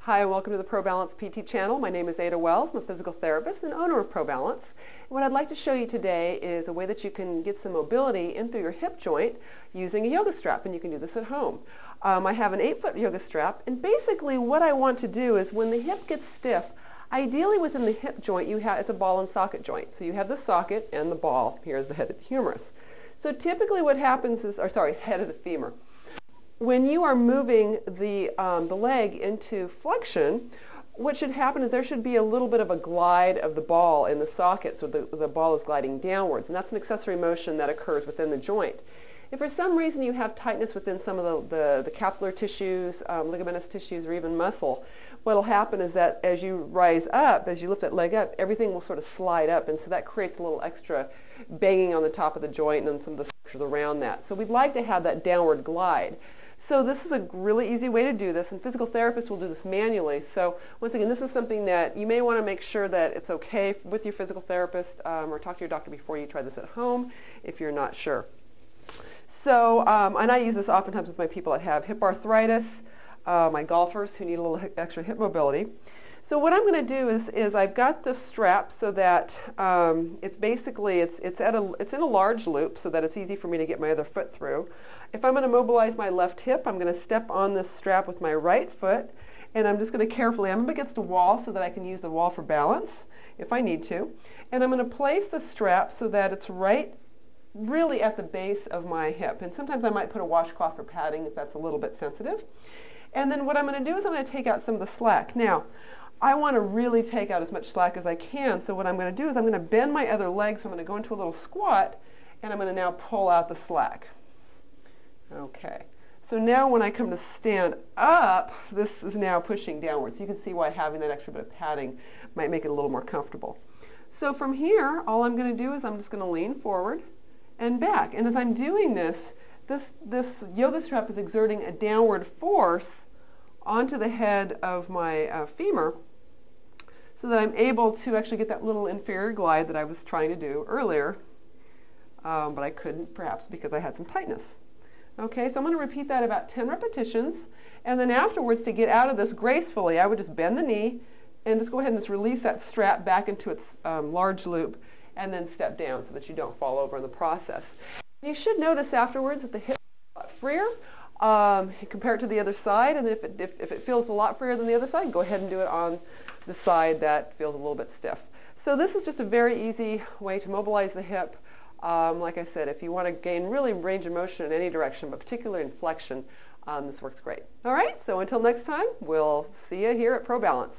Hi, and welcome to the ProBalance PT channel. My name is Ada Wells. I'm a physical therapist and owner of ProBalance. And what I'd like to show you today is a way that you can get some mobility in through your hip joint using a yoga strap, and you can do this at home. I have an 8-foot yoga strap, and basically what I want to do is when the hip gets stiff, ideally within the hip joint it's a ball and socket joint. So you have the socket and the ball. Here's the head of the humerus. So typically what happens is, head of the femur. When you are moving the leg into flexion, what should happen is there should be a little bit of a glide of the ball in the socket, so the ball is gliding downwards, and that's an accessory motion that occurs within the joint. If for some reason you have tightness within some of the capsular tissues, ligamentous tissues, or even muscle, what will happen is that as you rise up, as you lift that leg up, everything will sort of slide up, and so that creates a little extra banging on the top of the joint and some of the structures around that. So we'd like to have that downward glide. So this is a really easy way to do this, and physical therapists will do this manually. So once again, this is something that you may want to make sure that it's okay with your physical therapist, or talk to your doctor before you try this at home if you're not sure. So, and I use this oftentimes with my people that have hip arthritis, my golfers who need a little extra hip mobility. So what I'm going to do is I've got this strap so that it's in a large loop so that it's easy for me to get my other foot through. If I'm going to mobilize my left hip, I'm going to step on this strap with my right foot, and I'm just going to carefully, I'm up against the wall so that I can use the wall for balance if I need to. And I'm going to place the strap so that it's really at the base of my hip. And sometimes I might put a washcloth for padding if that's a little bit sensitive. And then what I'm going to do is I'm going to take out some of the slack. Now, I want to really take out as much slack as I can, so what I'm going to do is I'm going to bend my other leg, so I'm going to go into a little squat, and I'm going to now pull out the slack. Okay, so now when I come to stand up, this is now pushing downwards. You can see why having that extra bit of padding might make it a little more comfortable. So from here, all I'm going to do is I'm just going to lean forward and back. And as I'm doing this yoga strap is exerting a downward force onto the head of my femur so that I'm able to actually get that little inferior glide that I was trying to do earlier, but I couldn't, perhaps because I had some tightness. Okay, so I'm going to repeat that about 10 repetitions, and then afterwards, to get out of this gracefully, I would just bend the knee and just go ahead and just release that strap back into its large loop, and then step down so that you don't fall over in the process. You should notice afterwards that the hip is a lot freer compared to the other side, and if it feels a lot freer than the other side, go ahead and do it on the side that feels a little bit stiff. So this is just a very easy way to mobilize the hip. Like I said, if you want to gain really range of motion in any direction, but particularly in flexion, this works great. All right, so until next time, we'll see you here at ProBalance.